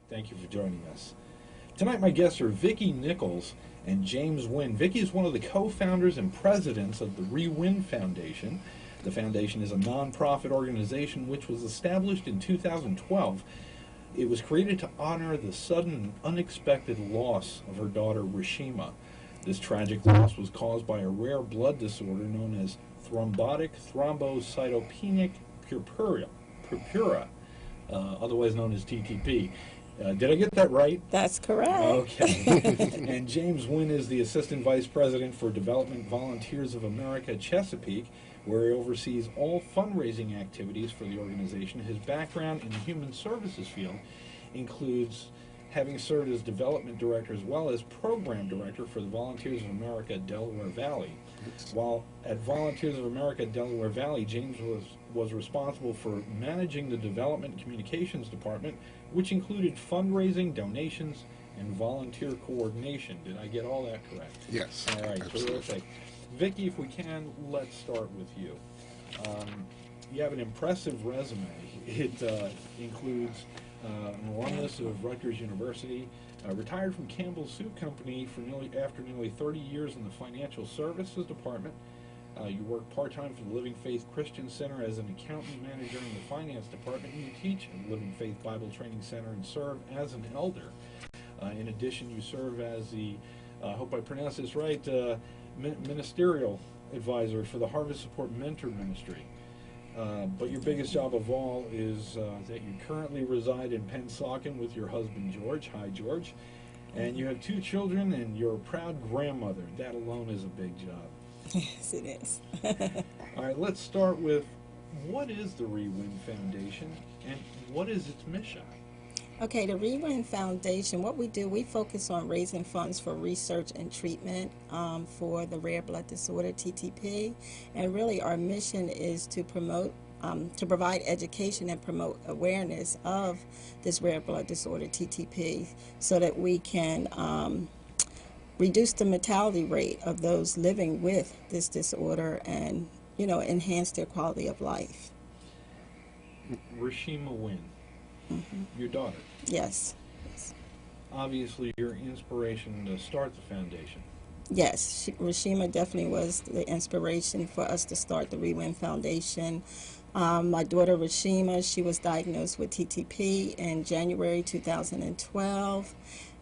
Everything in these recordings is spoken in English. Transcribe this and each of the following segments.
Thank you for joining us. Tonight my guests are Vicki Nichols and James Wynn. Vicki is one of the co-founders and presidents of the Wynn Foundation. The foundation is a non-profit organization which was established in 2012. It was created to honor the sudden and unexpected loss of her daughter Rashima. This tragic loss was caused by a rare blood disorder known as thrombotic thrombocytopenic purpura, otherwise known as TTP. Did I get that right? That's correct. Okay. And James Wynn is the Assistant Vice President for Development Volunteers of America Chesapeake, where he oversees all fundraising activities for the organization. His background in the human services field includes having served as Development Director as well as Program Director for the Volunteers of America Delaware Valley. While at Volunteers of America Delaware Valley, James was responsible for managing the Development and Communications Department, which included fundraising, donations, and volunteer coordination. Did I get all that correct? Yes. All right, Absolutely. terrific. Vicki, if we can, let's start with you. You have an impressive resume. It includes an alumnus of Rutgers University, retired from Campbell's Soup Company after nearly 30 years in the Financial Services Department. You work part-time for the Living Faith Christian Center as an accountant manager in the Finance Department. You teach at the Living Faith Bible Training Center and serve as an elder. In addition, you serve as the, I hope I pronounce this right, ministerial advisor for the Harvest Support Mentor Ministry. But your biggest job of all is that you currently reside in Pennsauken with your husband George. Hi, George. And you have 2 children, and you're a proud grandmother. That alone is a big job. Yes, it is. All right, let's start with what is the Wynn Foundation and what is its mission? Okay, the Wynn Foundation, what we do, we focus on raising funds for research and treatment for the rare blood disorder, TTP. And really our mission is to promote, to provide education and promote awareness of this rare blood disorder, TTP, so that we can reduce the mortality rate of those living with this disorder and, enhance their quality of life. Rashima Wynn, your daughter. Yes. Obviously, your inspiration to start the foundation. Yes, Rashima definitely was the inspiration for us to start the Wynn Foundation. My daughter Rashima, she was diagnosed with TTP in January 2012.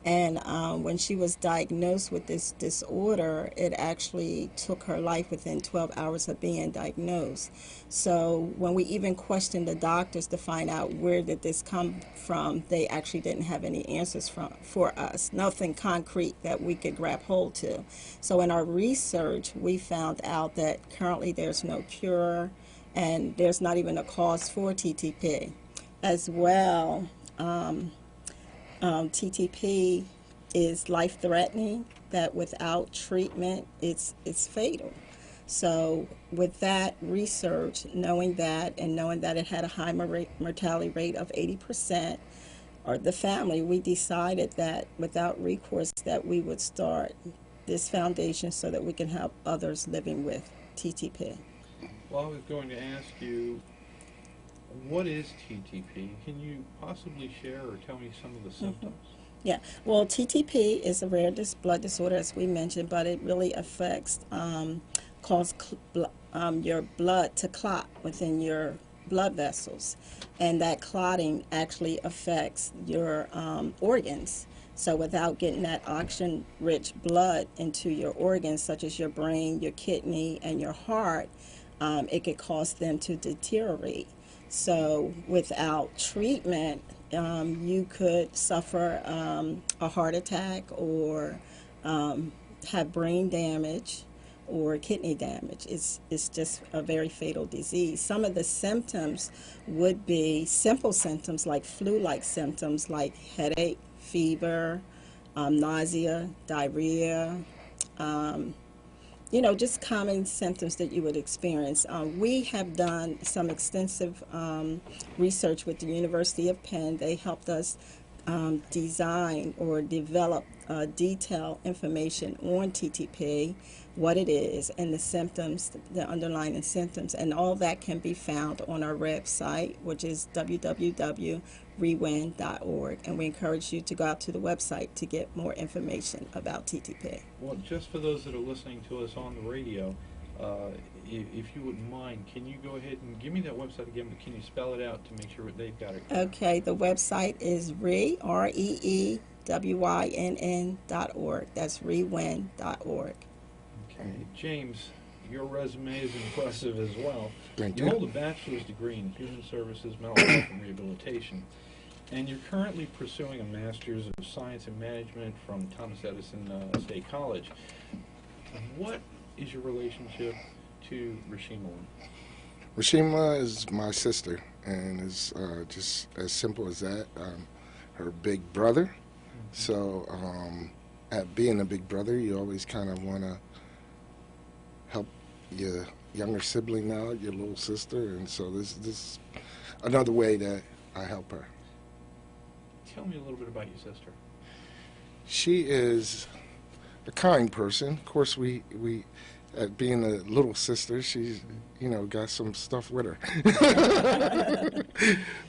And when she was diagnosed with this disorder, it actually took her life within 12 hours of being diagnosed. So when we even questioned the doctors to find out where did this come from, they actually didn't have any answers for us, nothing concrete that we could grab hold to. So in our research, we found out that currently there's no cure and there's not even a cause for TTP. As well, TTP is life-threatening, that without treatment, it's fatal. So with that research, knowing that and knowing that it had a high mortality rate of 80%, or the family, we decided that without recourse that we would start this foundation so that we can help others living with TTP. Well, I was going to ask you, what is TTP? Can you possibly share or tell me some of the symptoms? Yeah, well, TTP is a rare blood disorder, as we mentioned, but it really affects, your blood to clot within your blood vessels, and that clotting actually affects your organs. So without getting that oxygen-rich blood into your organs, such as your brain, your kidney, and your heart, it could cause them to deteriorate. So without treatment, you could suffer a heart attack or have brain damage or kidney damage. It's just a very fatal disease. Some of the symptoms would be simple symptoms like flu-like symptoms like headache, fever, nausea, diarrhea, just common symptoms that you would experience. We have done some extensive research with the University of Penn. They helped us design or develop detailed information on TTP, what it is, and the symptoms, the underlying symptoms, and all that can be found on our website, which is www.rewin.org. And we encourage you to go out to the website to get more information about TTP. Well, just for those that are listening to us on the radio, if you wouldn't mind, can you go ahead and give me that website again, but can you spell it out to make sure that they've got it? Okay, the website is REEWYNN.org. That's rewin.org. Okay. James, your resume is impressive as well. Thank You you. hold a bachelor's degree in human services, mental health, and rehabilitation, and you're currently pursuing a master's of science and management from Thomas Edison State College. What is your relationship to Rashima Wynn? Rashima is my sister, and it's just as simple as that. Her big brother. So, at being a big brother, you always kind of want to help your younger sibling out, your little sister, and so this is another way that I help her. Tell me a little bit about your sister. She is a kind person. Of course, we at being a little sister, she's got some stuff with her.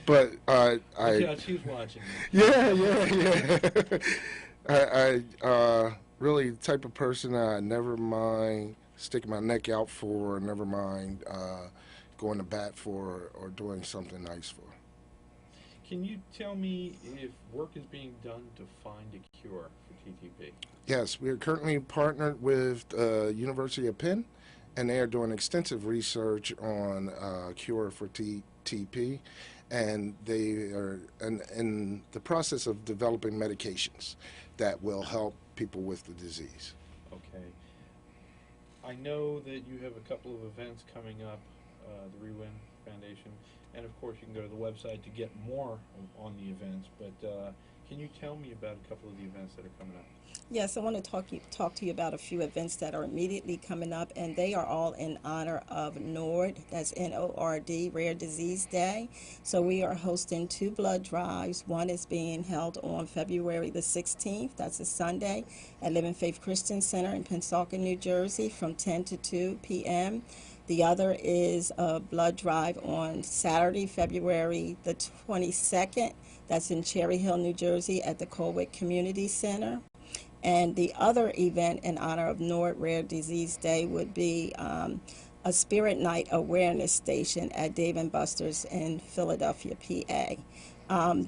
But Yeah, she's watching. yeah. I really the type of person that I never mind sticking my neck out for, never mind going to bat for, or doing something nice for. Can you tell me if work is being done to find a cure for TTP? Yes, we are currently partnered with University of Penn, and they are doing extensive research on cure for TTP, and they are in the process of developing medications that will help people with the disease. Okay. I know that you have a couple of events coming up, the Wynn Foundation, and of course you can go to the website to get more on the events, but can you tell me about a couple of the events that are coming up? Yes, I want to talk to you about a few events that are immediately coming up, and they are all in honor of NORD, that's N-O-R-D, Rare Disease Day. So we are hosting 2 blood drives. One is being held on February the 16th, that's a Sunday, at Living Faith Christian Center in Pensacola, New Jersey, from 10 to 2 p.m. The other is a blood drive on Saturday, February the 22nd, that's in Cherry Hill, New Jersey, at the Colwick Community Center. And the other event in honor of NORD Rare Disease Day would be a Spirit Night Awareness Station at Dave & Buster's in Philadelphia, PA.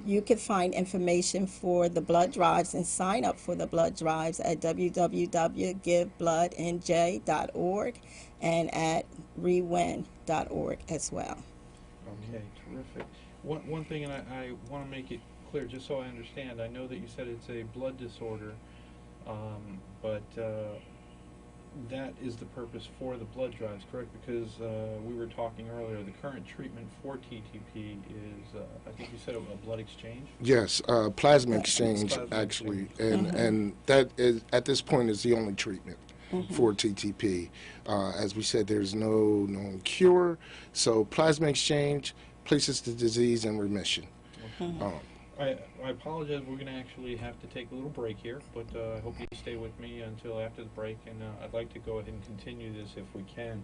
You can find information for the blood drives and sign up for the blood drives at www.givebloodnj.org and at rewin.org as well. Okay, terrific. One thing, and I want to make it clear, just so I understand, I know that you said it's a blood disorder, but that is the purpose for the blood drives, correct? Because we were talking earlier, the current treatment for TTP is, I think you said a blood exchange? Yes, plasma exchange, Plasma actually, exchange. and that is at this point is the only treatment for TTP. As we said, there's no known cure, so plasma exchange places the disease in remission. I apologize, we're going to actually have to take a little break here, but I hope you stay with me until after the break, and I'd like to go ahead and continue this if we can.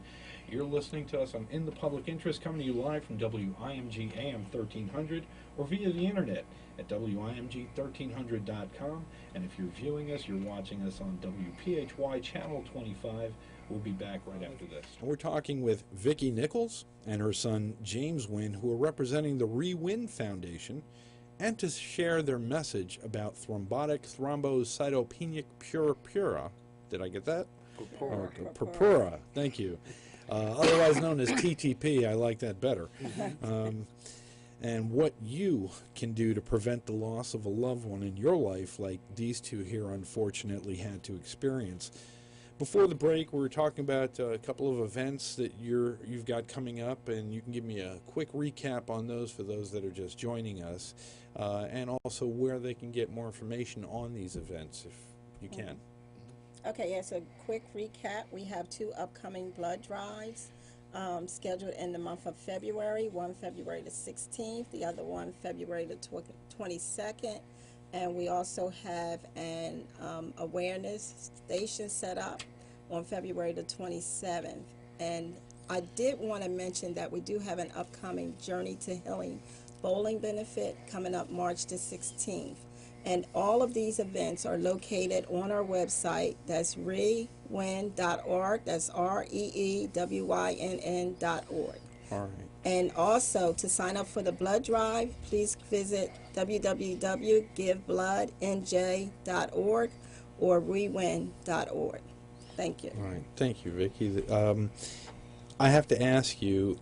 You're listening to us on In the Public Interest, coming to you live from WIMG AM 1300 or via the internet at WIMG1300.com, and if you're viewing us, you're watching us on WPHY Channel 25. We'll be back right after this. We're talking with Vicki Nichols and her son James Wynn, who are representing the Wynn Foundation, and to share their message about thrombotic thrombocytopenic purpura. Did I get that? Purpura. Thank you. Otherwise known as TTP. I like that better. And what you can do to prevent the loss of a loved one in your life, like these two here unfortunately had to experience. Before the break, we were talking about a couple of events that you've got coming up, and you can give me a quick recap on those for those that are just joining us, and also where they can get more information on these events, if you can. Okay, as a quick recap, we have 2 upcoming blood drives scheduled in the month of February, one February the 16th, the other one February the 22nd. And we also have an awareness station set up on February the 27th. And I did want to mention that we do have an upcoming Journey to Healing bowling benefit coming up March the 16th. And all of these events are located on our website. That's rewyn.org. That's REEWYNN.org. All right. And also, to sign up for the blood drive, please visit www.givebloodnj.org or rewyn.org. Thank you. All right. Thank you, Vicki. I have to ask you,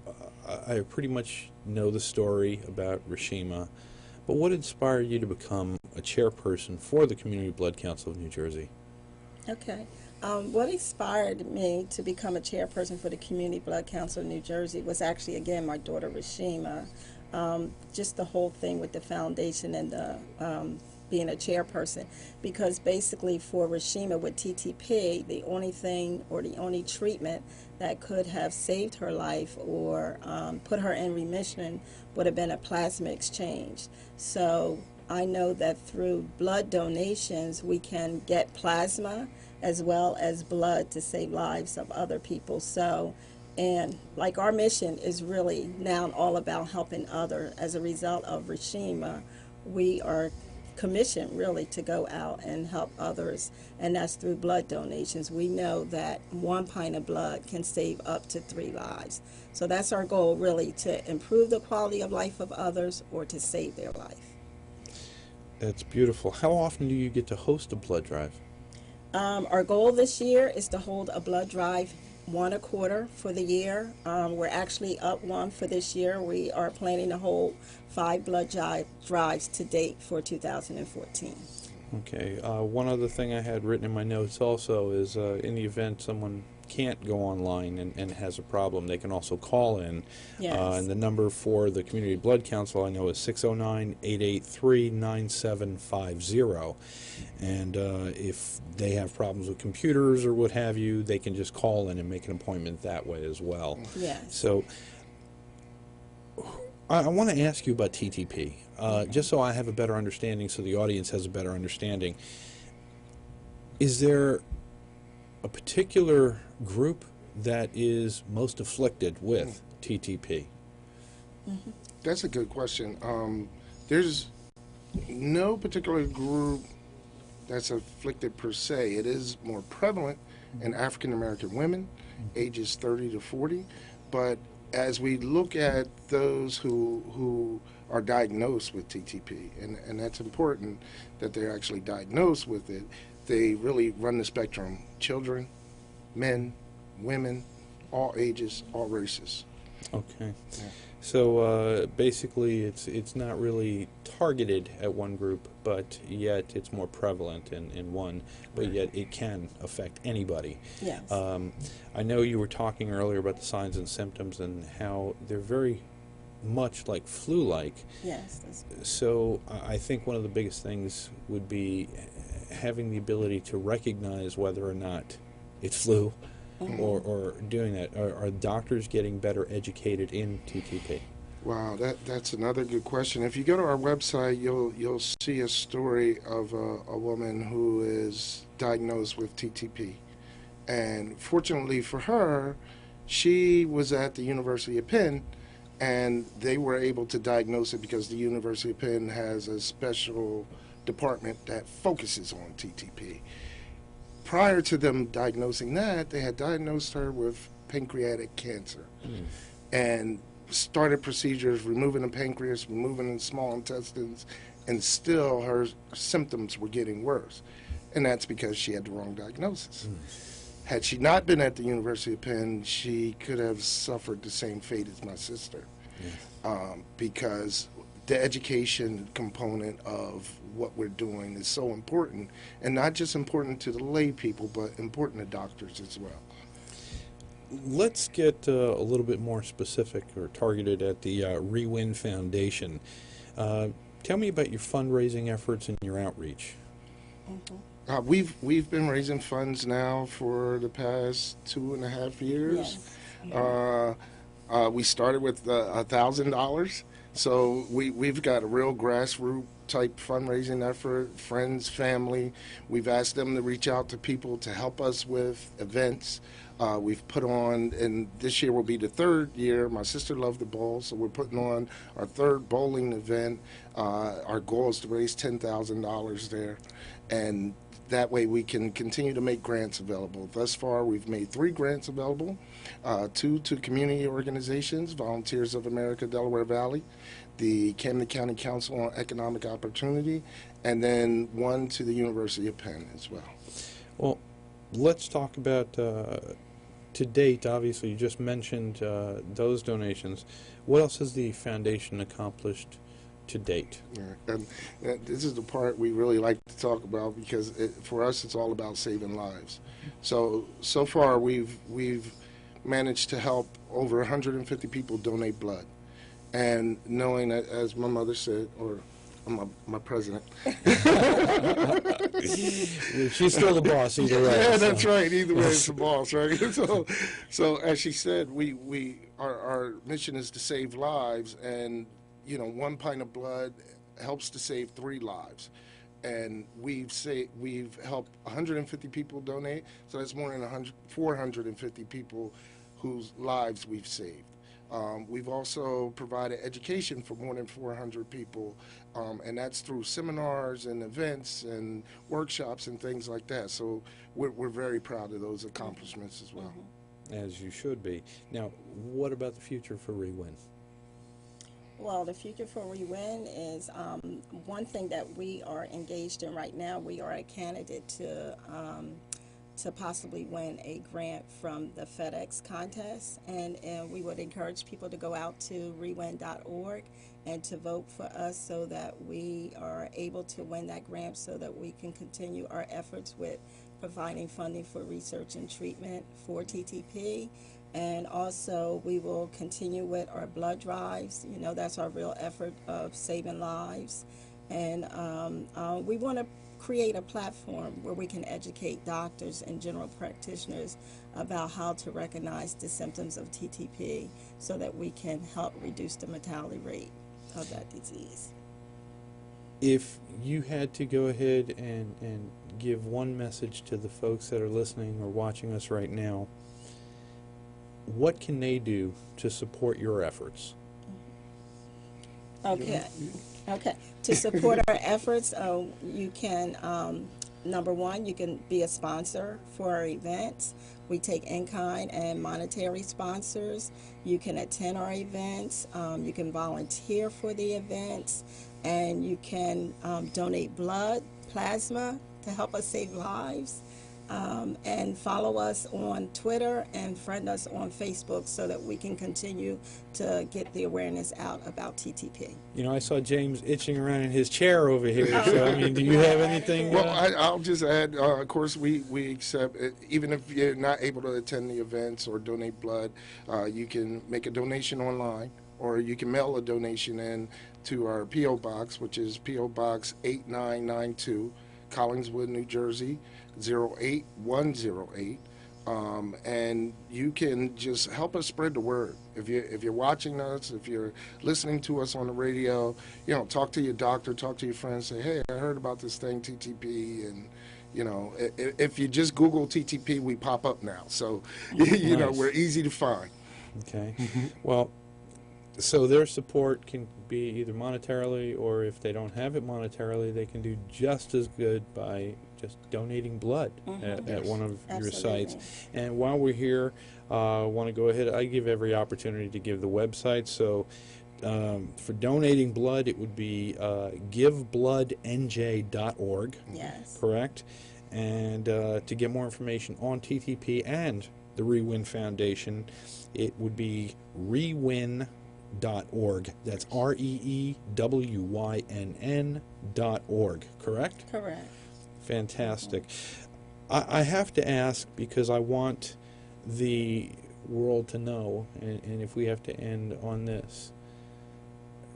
I pretty much know the story about Rashima, but what inspired you to become a chairperson for the Community Blood Council of New Jersey? Okay. What inspired me to become a chairperson for the Community Blood Council of New Jersey was actually, again, my daughter Rashima. Just the whole thing with the foundation and the being a chairperson, because basically for Rashima with TTP, the only thing or the only treatment that could have saved her life or put her in remission would have been a plasma exchange. So I know that through blood donations we can get plasma as well as blood to save lives of other people. So, and like our mission is really now all about helping others. As a result of Rashima, we are commissioned really to go out and help others, and that's through blood donations. We know that 1 pint of blood can save up to 3 lives. So that's our goal, really, to improve the quality of life of others or to save their life. That's beautiful. How often do you get to host a blood drive? Our goal this year is to hold a blood drive 1 a quarter for the year. We're actually up 1 for this year. We are planning to hold 5 blood drives to date for 2014. Okay. One other thing I had written in my notes also is in the event someone can't go online and has a problem, they can also call in. Yes. And the number for the Community Blood Council I know is 609-883-9750. And if they have problems with computers or what have you, they can just call in and make an appointment that way as well. Yes. So I want to ask you about TTP, just so I have a better understanding, so the audience has a better understanding. Is there a particular group that is most afflicted with TTP? Mm-hmm. That's a good question. There's no particular group that's afflicted per se. It is more prevalent in African American women, ages 30 to 40. But as we look at those who are diagnosed with TTP, and that's important that they're actually diagnosed with it, they really run the spectrum: children, men, women, all ages, all races. Okay. Yeah. So basically it's not really targeted at one group, but yet it's more prevalent in one, but yet it can affect anybody. Yes. I know you were talking earlier about the signs and symptoms and how they're very much like flu-like. Yes. That's So I think one of the biggest things would be having the ability to recognize whether or not it's flu. Or doing that. Are doctors getting better educated in TTP? Wow, that's another good question. If you go to our website, you'll see a story of a woman who is diagnosed with TTP, and fortunately for her, she was at the University of Penn, and they were able to diagnose it because the University of Penn has a special department that focuses on TTP. Prior to them diagnosing that, they had diagnosed her with pancreatic cancer and started procedures removing the pancreas, removing the small intestines, and still her symptoms were getting worse. And that's because she had the wrong diagnosis. Had she not been at the University of Penn, she could have suffered the same fate as my sister. Because the education component of what we're doing is so important, and not just important to the lay people, but important to doctors as well. Let's get a little bit more specific or targeted at the Wynn Foundation. Tell me about your fundraising efforts and your outreach. We've been raising funds now for the past 2.5 years. Yes. We started with $1,000. So we've got a real grassroots type fundraising effort, friends, family. We've asked them to reach out to people to help us with events. We've put on, and this year will be the third year. My sister loved the ball, so we're putting on our third bowling event. Our goal is to raise $10,000 there, and that way we can continue to make grants available. Thus far, we've made 3 grants available, 2 to community organizations, Volunteers of America, Delaware Valley, the Camden County Council on Economic Opportunity, and then 1 to the University of Penn as well. Well, let's talk about, to date, obviously, you just mentioned those donations. What else has the foundation accomplished to date? Yeah, and this is the part we really like to talk about because for us it's all about saving lives. So far we've managed to help over 150 people donate blood, and knowing that, as my mother said, or my president. She's still the boss either way. Yeah, so. that's right. Either way, it's the boss, right? So as she said, our mission is to save lives, and 1 pint of blood helps to save 3 lives. And we've helped 150 people donate, so that's more than 450 people whose lives we've saved. We've also provided education for more than 400 people, and that's through seminars and events and workshops and things like that. So we're very proud of those accomplishments as well. As you should be. Now, what about the future for Wynn? Well, the future for Wynn is one thing that we are engaged in right now. We are a candidate to possibly win a grant from the FedEx contest, and we would encourage people to go out to rewin.org and to vote for us so that we are able to win that grant, so that we can continue our efforts with providing funding for research and treatment for TTP. And also we will continue with our blood drives. That's our real effort of saving lives. And we want to create a platform where we can educate doctors and general practitioners about how to recognize the symptoms of TTP so that we can help reduce the mortality rate of that disease. If you had to go ahead and give one message to the folks that are listening or watching us right now, what can they do to support your efforts? Okay. To support our efforts, you can, number one, you can be a sponsor for our events. We take in-kind and monetary sponsors. You can attend our events. You can volunteer for the events. And you can donate blood, plasma, to help us save lives. And follow us on Twitter and friend us on Facebook so that we can continue to get the awareness out about TTP. I saw James itching around in his chair over here. So, do you have anything? Well, I'll just add, of course, we accept, even if you're not able to attend the events or donate blood, you can make a donation online, or you can mail a donation in to our P.O. Box, which is P.O. Box 8992, Collingswood, New Jersey, 08108, and you can just help us spread the word. If you're watching us, if you're listening to us on the radio, talk to your doctor, talk to your friends, say, hey, I heard about this thing, TTP, and if you just Google TTP, we pop up now. So Nice. We're easy to find. Okay. Well, so their support can be either monetarily, or if they don't have it monetarily, they can do just as good by just donating blood at one of your sites. And while we're here, I want to go ahead. I give every opportunity to give the website. So for donating blood, it would be givebloodnj.org. Yes. Correct? And to get more information on TTP and the Wynn Foundation, it would be rewin.org. That's REEWYNN.org, correct? Correct. Fantastic. I have to ask because I want the world to know, and if we have to end on this,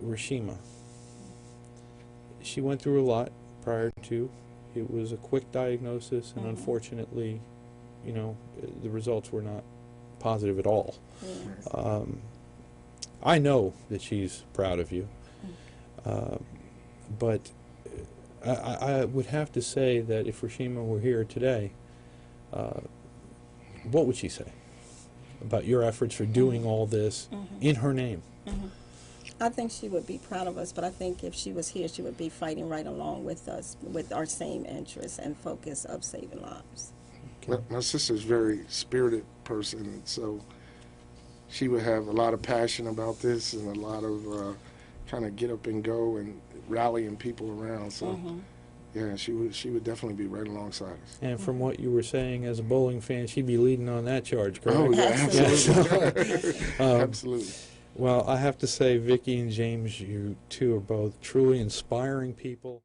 Rashima, she went through a lot prior to. It was a quick diagnosis, and unfortunately, the results were not positive at all. Yes. I know that she's proud of you, but I would have to say that if Rashima were here today, what would she say about your efforts for doing all this in her name? I think she would be proud of us, but I think if she was here, she would be fighting right along with us with our same interests and focus of saving lives. My sister's a very spirited person, and so she would have a lot of passion about this and a lot of kind of get up and go and rallying people around. So, yeah, she would definitely be right alongside us. And from what you were saying as a bowling fan, she'd be leading on that charge, correct? Oh, yeah, Absolutely. absolutely. Absolutely. Well, I have to say, Vicki and James, you two are both truly inspiring people.